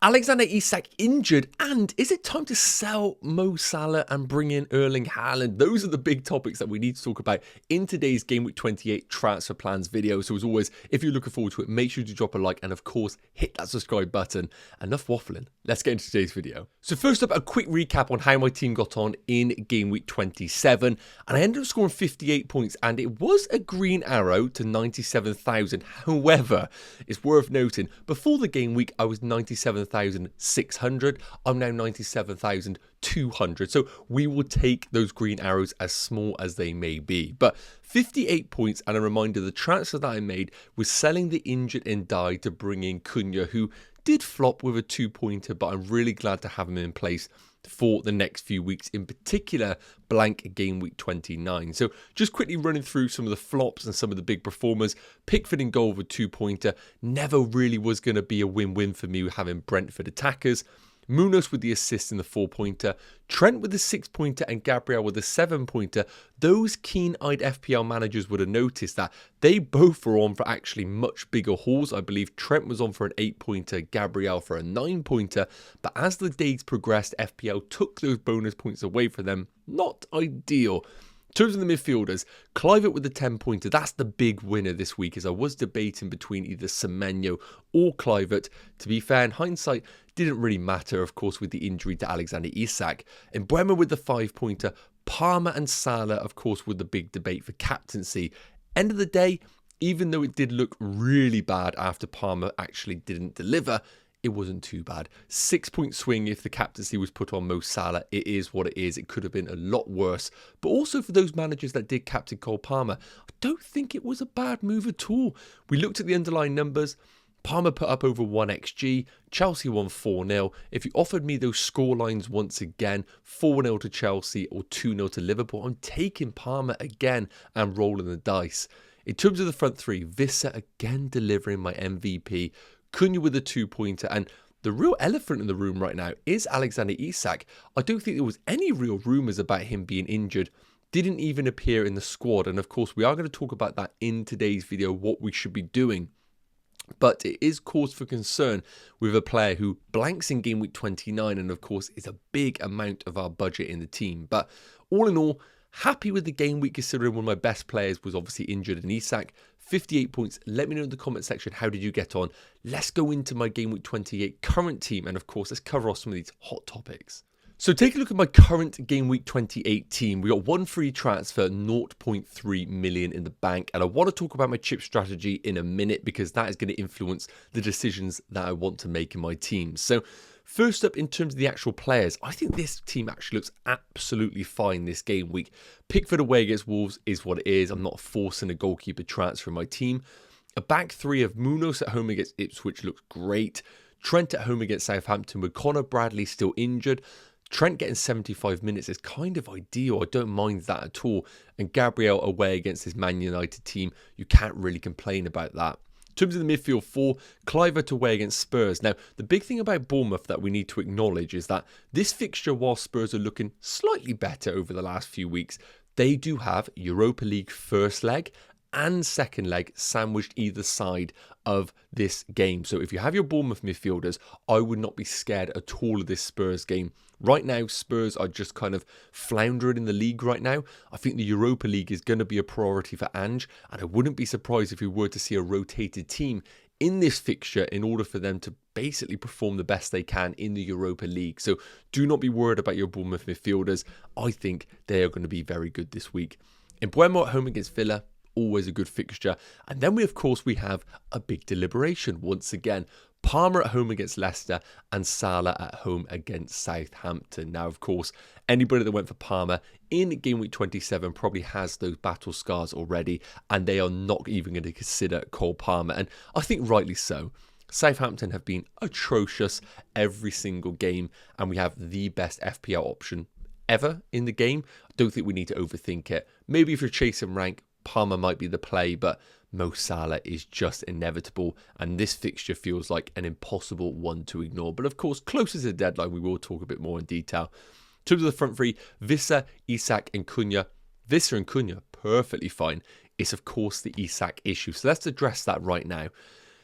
Alexander Isak injured, and is it time to sell Mo Salah and bring in Erling Haaland? Those are the big topics that we need to talk about in today's Game Week 28 transfer plans video. So as always, if you're looking forward to it, make sure to drop a like and of course hit that subscribe button. Enough waffling, let's get into today's video. So first up, a quick recap on how my team got on in Game Week 27, and I ended up scoring 58 points, and it was a green arrow to 97,000. However, it's worth noting, before the game week I was 97,600. I'm now 97,200. So we will take those green arrows as small as they may be. But 58 points, and a reminder, the transfer that I made was selling the injured and died to bring in Cunha, who did flop with a 2-pointer, but I'm really glad to have him in place for the next few weeks, in particular blank game week 29. So just quickly running through some of the flops and some of the big performers. Pickford in goal with a 2-pointer. Never really was going to be a win-win for me with having Brentford attackers. Munoz with the assist in the 4-pointer, Trent with the 6-pointer, and Gabriel with the 7-pointer. Those keen-eyed FPL managers would have noticed that they both were on for actually much bigger hauls. I believe Trent was on for an 8-pointer, Gabriel for a 9-pointer. But as the days progressed, FPL took those bonus points away from them. Not ideal. In terms of the midfielders, Kluivert with the 10-pointer, that's the big winner this week, as I was debating between either Semenyo or Kluivert. To be fair, in hindsight, didn't really matter, of course, with the injury to Alexander Isak. And Bremer with the 5-pointer, Palmer and Salah, of course, with the big debate for captaincy. End of the day, even though it did look really bad after Palmer actually didn't deliver, it wasn't too bad. 6-point swing if the captaincy was put on Mo Salah. It is what it is. It could have been a lot worse. But also for those managers that did captain Cole Palmer, I don't think it was a bad move at all. We looked at the underlying numbers. Palmer put up over 1xg. Chelsea won 4-0. If you offered me those score lines once again, 4-0 to Chelsea or 2-0 to Liverpool, I'm taking Palmer again and rolling the dice. In terms of the front three, Vissa again delivering my MVP. Cunha with a 2-pointer, and the real elephant in the room right now is Alexander Isak. I don't think there was any real rumours about him being injured. Didn't even appear in the squad, and of course we are going to talk about that in today's video, what we should be doing. But it is cause for concern with a player who blanks in game week 29, and of course is a big amount of our budget in the team. But all in all, happy with the game week, considering one of my best players was obviously injured in Isak. 58 points. Let me know in the comment section, how did you get on? Let's go into my game week 28 current team, and of course let's cover off some of these hot topics. So take a look at my current game week 28 team. We got one free transfer, 0.3 million in the bank, and I want to talk about my chip strategy in a minute because that is going to influence the decisions that I want to make in my team. So first up, in terms of the actual players, I think this team actually looks absolutely fine this game week. Pickford away against Wolves is what it is. I'm not forcing a goalkeeper transfer in my team. A back three of Munoz at home against Ipswich looks great. Trent at home against Southampton with Connor Bradley still injured. Trent getting 75 minutes is kind of ideal. I don't mind that at all. And Gabriel away against his Man United team, you can't really complain about that. In terms of the midfield four, Kluivert away against Spurs. Now, the big thing about Bournemouth that we need to acknowledge is that this fixture, while Spurs are looking slightly better over the last few weeks, they do have Europa League first leg and second leg sandwiched either side of this game. So if you have your Bournemouth midfielders, I would not be scared at all of this Spurs game. Right now, Spurs are just kind of floundering in the league right now. I think the Europa League is going to be a priority for Ange, and I wouldn't be surprised if we were to see a rotated team in this fixture in order for them to basically perform the best they can in the Europa League. So do not be worried about your Bournemouth midfielders. I think they are going to be very good this week. Mbeumo at home against Villa, always a good fixture. And then we have a big deliberation once again. Palmer at home against Leicester and Salah at home against Southampton. Now, of course, anybody that went for Palmer in game week 27 probably has those battle scars already, and they are not even going to consider Cole Palmer, and I think rightly so. Southampton have been atrocious every single game, and we have the best FPL option ever in the game. I don't think we need to overthink it. Maybe if you're chasing rank, Palmer might be the play, but Mo Salah is just inevitable, and this fixture feels like an impossible one to ignore. But of course, closer to the deadline, we will talk a bit more in detail. In terms of the front three, Vissa, Isak and Cunha. Vissa and Cunha, perfectly fine. It's of course the Isak issue, so let's address that right now.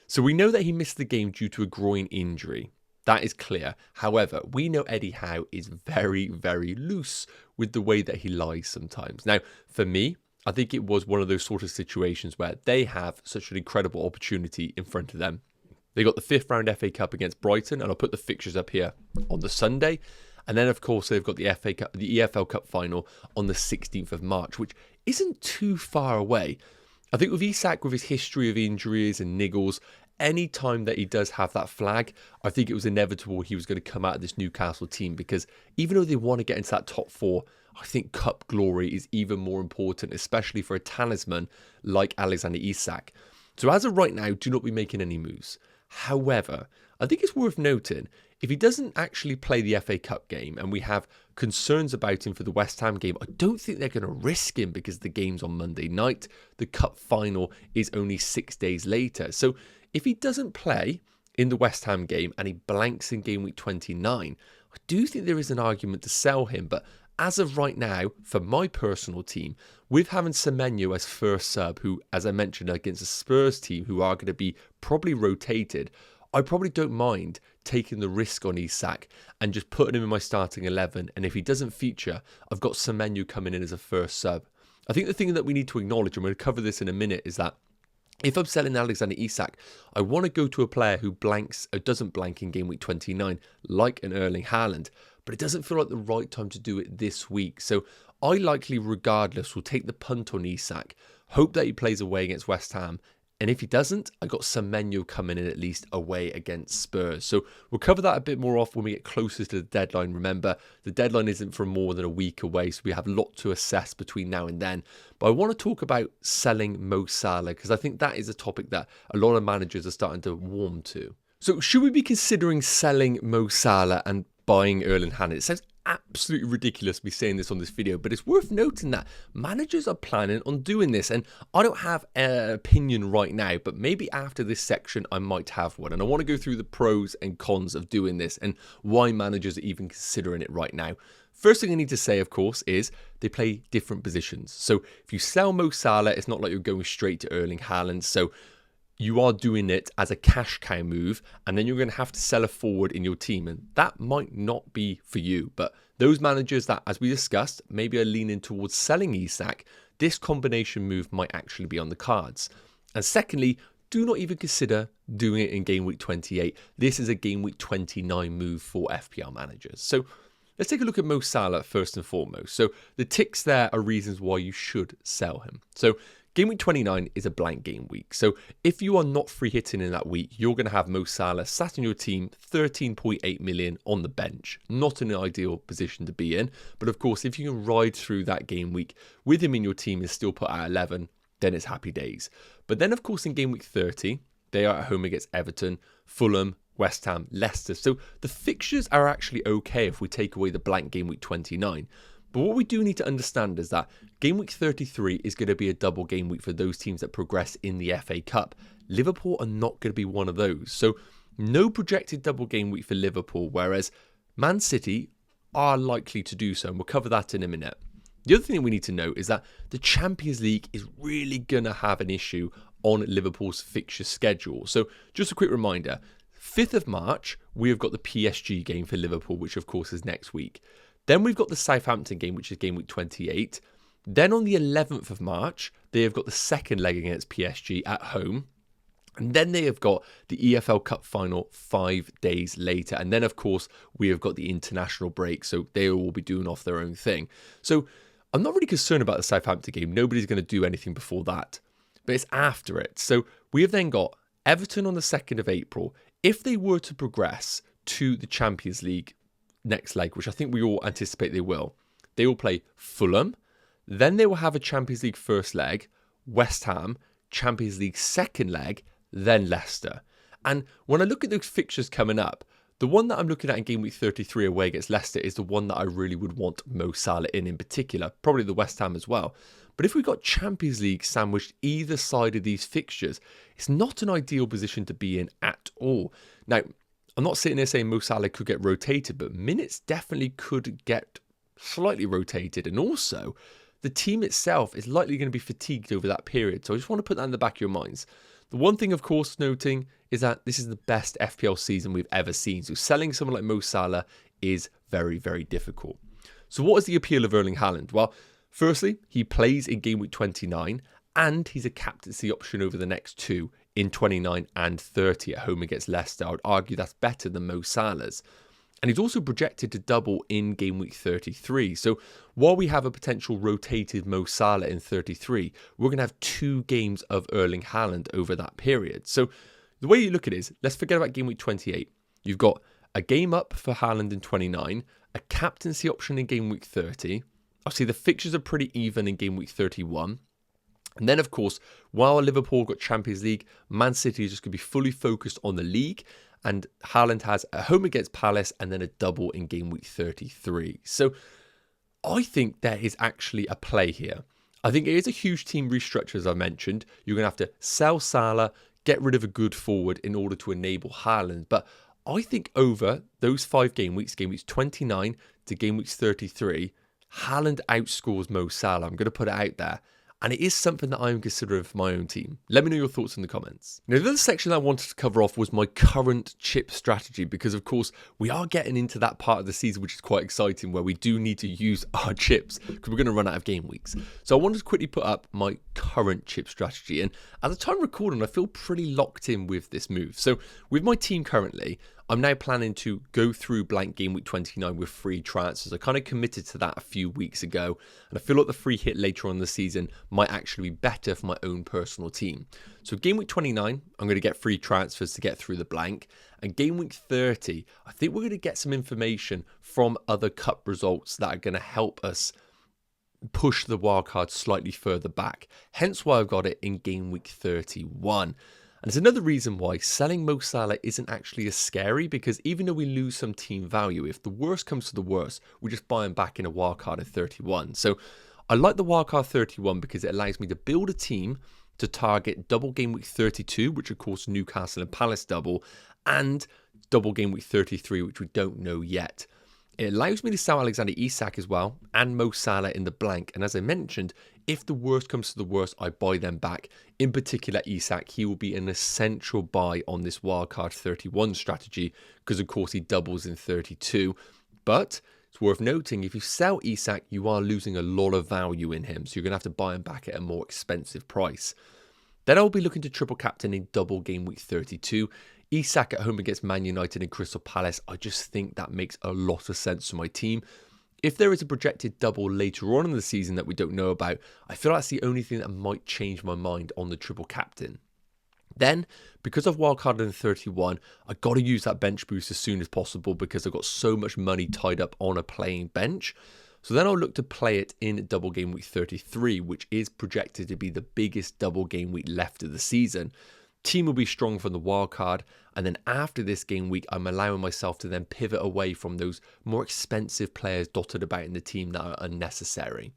So we know that he missed the game due to a groin injury. That is clear. However, we know Eddie Howe is very, very loose with the way that he lies sometimes. Now, for me, I think it was one of those sort of situations where they have such an incredible opportunity in front of them. They got the 5th round FA Cup against Brighton, and I'll put the fixtures up here on the Sunday. And then, of course, they've got the FA Cup, the EFL Cup final on the 16th of March, which isn't too far away. I think with Isak, with his history of injuries and niggles, any time that he does have that flag, I think it was inevitable he was going to come out of this Newcastle team, because even though they want to get into that top 4, I think cup glory is even more important, especially for a talisman like Alexander Isak. So as of right now, do not be making any moves. However, I think it's worth noting, if he doesn't actually play the FA Cup game and we have concerns about him for the West Ham game, I don't think they're going to risk him because the game's on Monday night. The cup final is only 6 days later. So if he doesn't play in the West Ham game and he blanks in game week 29, I do think there is an argument to sell him. But as of right now, for my personal team, with having Semenyo as first sub, who, as I mentioned, against a Spurs team who are going to be probably rotated, I probably don't mind taking the risk on Isak and just putting him in my starting 11. And if he doesn't feature, I've got Semenyo coming in as a first sub. I think the thing that we need to acknowledge, and we're going to cover this in a minute, is that if I'm selling Alexander Isak, I want to go to a player who blanks or doesn't blank in game week 29, like an Erling Haaland, but it doesn't feel like the right time to do it this week. So I likely, regardless, will take the punt on Isak, hope that he plays away against West Ham. And if he doesn't, I got Semenyo coming in at least away against Spurs. So we'll cover that a bit more off when we get closer to the deadline. Remember, the deadline isn't for more than a week away, so we have a lot to assess between now and then. But I want to talk about selling Mo Salah, because I think that is a topic that a lot of managers are starting to warm to. So should we be considering selling Mo Salah and buying Erling Haaland? It sounds absolutely ridiculous me saying this on this video, but it's worth noting that managers are planning on doing this, and I don't have an opinion right now, but maybe after this section I might have one, and I want to go through the pros and cons of doing this and why managers are even considering it right now. First thing I need to say, of course, is they play different positions. So if you sell Mo Salah, it's not like you're going straight to Erling Haaland, so you are doing it as a cash cow move, and then you're going to have to sell a forward in your team, and that might not be for you. But those managers that, as we discussed, maybe are leaning towards selling Isak, this combination move might actually be on the cards. And secondly, do not even consider doing it in game week 28. This is a game week 29 move for FPL managers. So let's take a look at Mo Salah first and foremost. So the ticks there are reasons why you should sell him. So game week 29 is a blank game week. So if you are not free hitting in that week, you're going to have Mo Salah sat in your team, 13.8 million on the bench. Not an ideal position to be in. But of course, if you can ride through that game week with him in your team and still put out 11, then it's happy days. But then, of course, in game week 30, they are at home against Everton, Fulham, West Ham, Leicester. So the fixtures are actually okay if we take away the blank game week 29. But what we do need to understand is that game week 33 is going to be a double game week for those teams that progress in the FA Cup. Liverpool are not going to be one of those. So no projected double game week for Liverpool, whereas Man City are likely to do so. And we'll cover that in a minute. The other thing we need to note is that the Champions League is really going to have an issue on Liverpool's fixture schedule. So just a quick reminder, 5th of March, we have got the PSG game for Liverpool, which of course is next week. Then we've got the Southampton game, which is game week 28. Then on the 11th of March, they have got the second leg against PSG at home. And then they have got the EFL Cup final 5 days later. And then, of course, we have got the international break. So they will be doing off their own thing. So I'm not really concerned about the Southampton game. Nobody's going to do anything before that. But it's after it. So we have then got Everton on the 2nd of April. If they were to progress to the Champions League next leg, which I think we all anticipate they will play Fulham, then they will have a Champions League first leg, West Ham, Champions League second leg, then Leicester. And when I look at those fixtures coming up, the one that I'm looking at in game week 33 away against Leicester is the one that I really would want Mo Salah in particular, probably the West Ham as well. But if we got Champions League sandwiched either side of these fixtures, it's not an ideal position to be in at all. Now, I'm not sitting there saying Mo Salah could get rotated, but minutes definitely could get slightly rotated. And also, the team itself is likely going to be fatigued over that period. So I just want to put that in the back of your minds. The one thing, of course, noting is that this is the best FPL season we've ever seen. So selling someone like Mo Salah is very, very difficult. So what is the appeal of Erling Haaland? Well, firstly, he plays in game week 29 and he's a captaincy option over the next two in 29 and 30 at home against Leicester. I would argue that's better than Mo Salah's. And he's also projected to double in game week 33. So while we have a potential rotated Mo Salah in 33, we're going to have 2 games of Erling Haaland over that period. So the way you look at it is, let's forget about game week 28. You've got a game up for Haaland in 29, a captaincy option in game week 30. Obviously, the fixtures are pretty even in game week 31. And then, of course, while Liverpool got Champions League, Man City is just going to be fully focused on the league. And Haaland has a home against Palace and then a double in game week 33. So I think there is actually a play here. I think it is a huge team restructure, as I mentioned. You're going to have to sell Salah, get rid of a good forward in order to enable Haaland. But I think over those 5 game weeks 29 to game weeks 33, Haaland outscores Mo Salah. I'm going to put it out there. And it is something that I'm considering for my own team. Let me know your thoughts in the comments. Now, the other section I wanted to cover off was my current chip strategy, because of course we are getting into that part of the season which is quite exciting, where we do need to use our chips because we're going to run out of game weeks. So I wanted to quickly put up my current chip strategy, and at the time of recording I feel pretty locked in with this move. So with my team currently, I'm now planning to go through blank game week 29 with free transfers. I kind of committed to that a few weeks ago, and I feel like the free hit later on in the season might actually be better for my own personal team. So game week 29, I'm going to get free transfers to get through the blank. And game week 30, I think we're going to get some information from other cup results that are going to help us push the wildcard slightly further back. Hence why I've got it in game week 31. And there's another reason why selling Mo Salah isn't actually as scary, because even though we lose some team value, if the worst comes to the worst, we just buy him back in a wildcard at 31. So I like the wildcard 31 because it allows me to build a team to target double game week 32, which of course Newcastle and Palace double, and double game week 33, which we don't know yet. It allows me to sell Alexander Isak as well, and Mo Salah in the blank. And as I mentioned, if the worst comes to the worst, I buy them back. In particular, Isak, he will be an essential buy on this wildcard 31 strategy, because of course he doubles in 32. But it's worth noting, if you sell Isak, you are losing a lot of value in him. So you're going to have to buy him back at a more expensive price. Then I'll be looking to triple captain in double game week 32. Isak at home against Man United and Crystal Palace, I just think that makes a lot of sense for my team. If there is a projected double later on in the season that we don't know about, I feel that's the only thing that might change my mind on the triple captain. Then, because I've wildcarded in 31, I got to use that bench boost as soon as possible because I've got so much money tied up on a playing bench. So then I'll look to play it in double game week 33, which is projected to be the biggest double game week left of the season. Team will be strong from the wildcard, and then after this game week, I'm allowing myself to then pivot away from those more expensive players dotted about in the team that are unnecessary.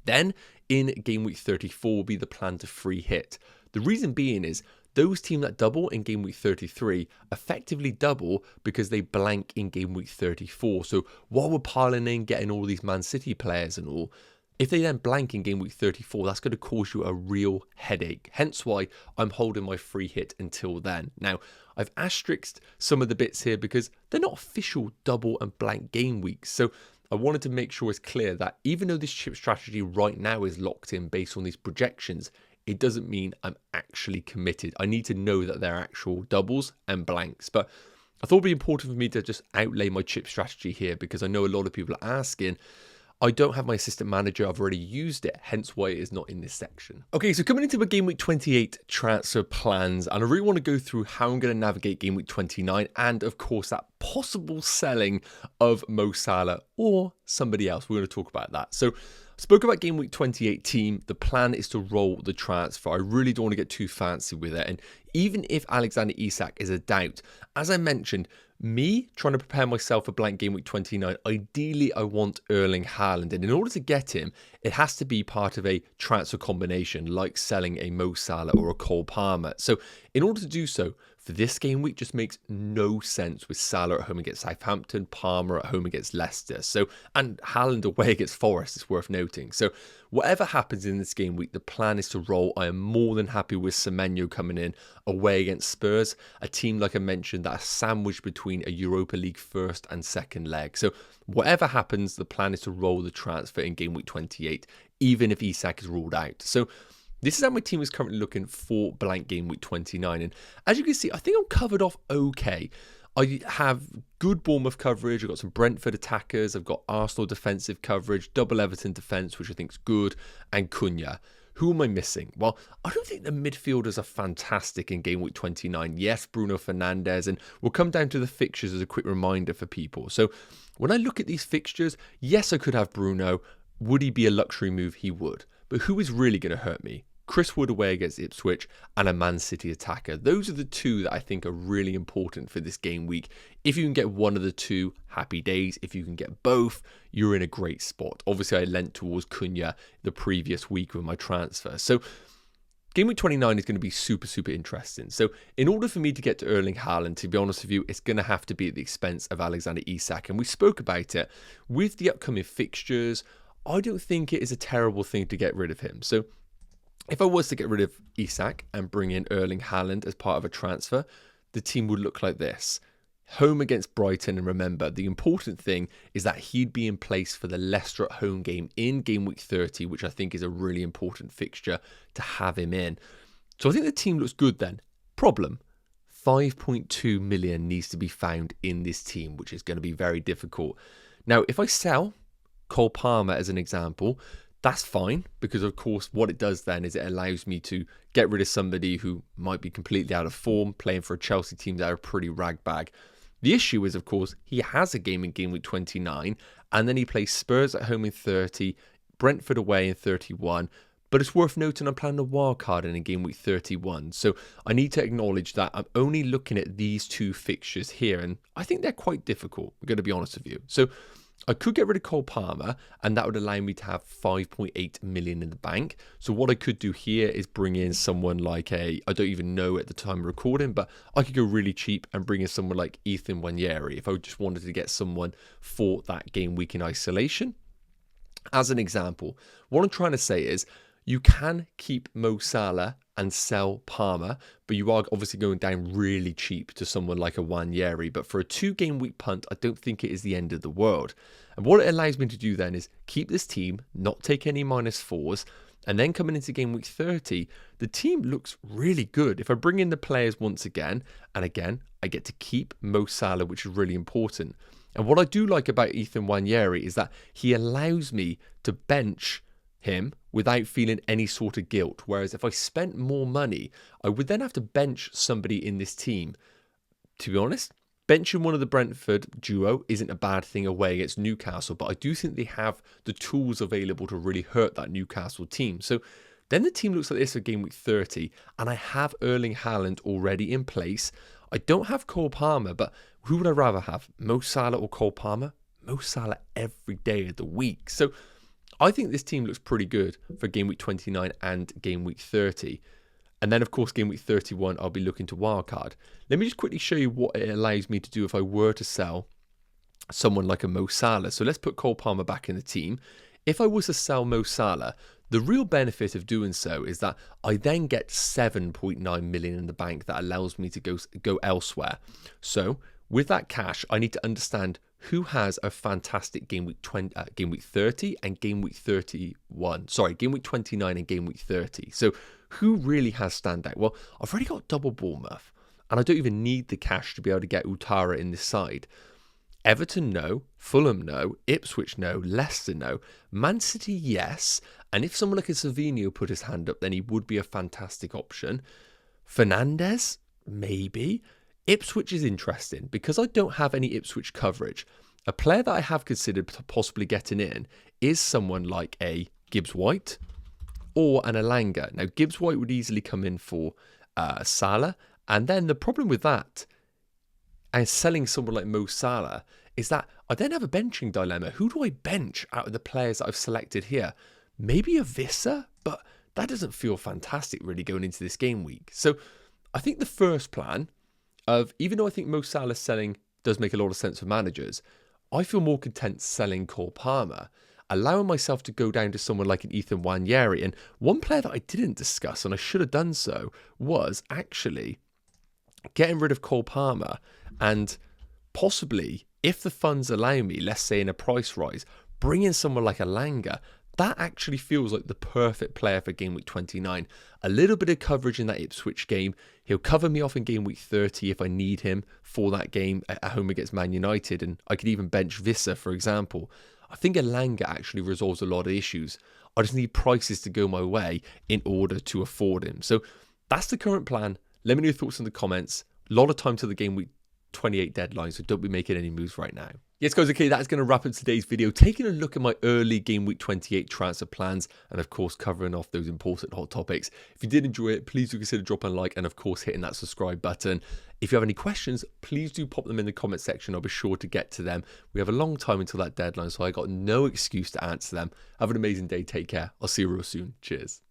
Then, in game week 34 will be the plan to free hit. The reason being is, those teams that double in game week 33 effectively double because they blank in game week 34. So while we're piling in, getting all these Man City players and all, if they then blank in game week 34, that's going to cause you a real headache. Hence why I'm holding my free hit until then. Now, I've asterisked some of the bits here because they're not official double and blank game weeks. So I wanted to make sure it's clear that even though this chip strategy right now is locked in based on these projections, it doesn't mean I'm actually committed. I need to know that they're actual doubles and blanks. But I thought it'd be important for me to just outlay my chip strategy here because I know a lot of people are asking. I don't have my assistant manager. I've already used it, hence why it is not in this section. Okay, so coming into the game week 28 transfer plans, and I really want to go through how I'm going to navigate game week 29 and of course that possible selling of Mo Salah or somebody else. We're going to talk about that. So I spoke about game week 28 team. The plan is to roll the transfer. I really don't want to get too fancy with it. And even if Alexander Isak is a doubt, as I mentioned, me trying to prepare myself for blank game week 29, ideally I want Erling Haaland. And in order to get him, it has to be part of a transfer combination like selling a Mo Salah or a Cole Palmer. So in order to do so, for this game week just makes no sense with Salah at home against Southampton, Palmer at home against Leicester. So, and Haaland away against Forest, it's worth noting. So whatever happens in this game week, the plan is to roll. I am more than happy with Semenyo coming in away against Spurs, a team, like I mentioned, that are sandwiched between a Europa League first and second leg. So whatever happens, the plan is to roll the transfer in game week 28, even if Isak is ruled out. So this is how my team is currently looking for blank game week 29. And as you can see, I think I'm covered off okay. I have good Bournemouth coverage. I've got some Brentford attackers. I've got Arsenal defensive coverage, double Everton defence, which I think is good, and Cunha. Who am I missing? Well, I don't think the midfielders are fantastic in game week 29. Yes, Bruno Fernandes, and we'll come down to the fixtures as a quick reminder for people. So when I look at these fixtures, yes, I could have Bruno. Would he be a luxury move? He would. But who is really going to hurt me? Chris Wood away against Ipswich and a Man City attacker. Those are the two that I think are really important for this game week. If you can get one of the two, happy days. If you can get both, you're in a great spot. Obviously, I leant towards Cunha the previous week with my transfer. So game week 29 is going to be super, super interesting. So in order for me to get to Erling Haaland, to be honest with you, it's going to have to be at the expense of Alexander Isak. And we spoke about it with the upcoming fixtures. I don't think it is a terrible thing to get rid of him. So if I was to get rid of Isak and bring in Erling Haaland as part of a transfer, the team would look like this. Home against Brighton, and remember, the important thing is that he'd be in place for the Leicester at home game in game week 30, which I think is a really important fixture to have him in. So I think the team looks good then. Problem, 5.2 million needs to be found in this team, which is going to be very difficult. Now, if I sell Cole Palmer as an example, that's fine, because of course what it does then is it allows me to get rid of somebody who might be completely out of form, playing for a Chelsea team that are pretty ragbag. The issue is, of course, he has a game in game week 29, and then he plays Spurs at home in 30, Brentford away in 31, but it's worth noting I'm playing a wild card in game week 31, so I need to acknowledge that I'm only looking at these two fixtures here, and I think they're quite difficult, I'm going to be honest with you. So I could get rid of Cole Palmer, and that would allow me to have 5.8 million in the bank. So what I could do here is bring in someone like I don't even know at the time of recording, but I could go really cheap and bring in someone like Ethan Nwaneri if I just wanted to get someone for that game week in isolation. As an example, what I'm trying to say is you can keep Mo Salah and sell Palmer, but you are obviously going down really cheap to someone like a Nwaneri. But for a 2-game week punt, I don't think it is the end of the world. And what it allows me to do then is keep this team, not take any -4s, and then coming into game week 30, the team looks really good. If I bring in the players once again, and again, I get to keep Mo Salah, which is really important. And what I do like about Ethan Nwaneri is that he allows me to bench him without feeling any sort of guilt. Whereas if I spent more money, I would then have to bench somebody in this team. To be honest, benching one of the Brentford duo isn't a bad thing away against Newcastle, but I do think they have the tools available to really hurt that Newcastle team. So then the team looks like this for game week 30, and I have Erling Haaland already in place. I don't have Cole Palmer, but who would I rather have? Mo Salah or Cole Palmer? Mo Salah every day of the week. So I think this team looks pretty good for game week 29 and game week 30. And then, of course, game week 31, I'll be looking to wildcard. Let me just quickly show you what it allows me to do if I were to sell someone like a Mo Salah. So let's put Cole Palmer back in the team. If I was to sell Mo Salah, the real benefit of doing so is that I then get 7.9 million in the bank that allows me to go elsewhere. So with that cash, I need to understand who has a fantastic game week 30 and game week 31. Sorry, game week 29 and game week 30. So who really has standout? Well, I've already got double Bournemouth, and I don't even need the cash to be able to get Utara in this side. Everton, no. Fulham, no. Ipswich, no. Leicester, no. Man City, yes. And if someone like a Savinho put his hand up, then he would be a fantastic option. Fernandes, maybe. Ipswich is interesting because I don't have any Ipswich coverage. A player that I have considered possibly getting in is someone like a Gibbs-White or an Elanga. Now, Gibbs-White would easily come in for Salah. And then the problem with that and selling someone like Mo Salah is that I then have a benching dilemma. Who do I bench out of the players that I've selected here? Maybe a Visser, but that doesn't feel fantastic really going into this game week. So I think the first plan of, even though I think Mo Salah selling does make a lot of sense for managers, I feel more content selling Cole Palmer, allowing myself to go down to someone like an Ethan Nwaneri. And one player that I didn't discuss, and I should have done so, was actually getting rid of Cole Palmer and possibly, if the funds allow me, let's say in a price rise, bring in someone like a Elanga. That actually feels like the perfect player for game week 29. A little bit of coverage in that Ipswich game. He'll cover me off in game week 30 if I need him for that game at home against Man United. And I could even bench Vissa, for example. I think Elanga actually resolves a lot of issues. I just need prices to go my way in order to afford him. So that's the current plan. Let me know your thoughts in the comments. A lot of time to the game week 28 deadline, so don't be making any moves right now. Yes, guys, okay, that's going to wrap up today's video. Taking a look at my early game week 28 transfer plans and, of course, covering off those important hot topics. If you did enjoy it, please do consider dropping a like and, of course, hitting that subscribe button. If you have any questions, please do pop them in the comment section. I'll be sure to get to them. We have a long time until that deadline, so I got no excuse to answer them. Have an amazing day. Take care. I'll see you real soon. Cheers.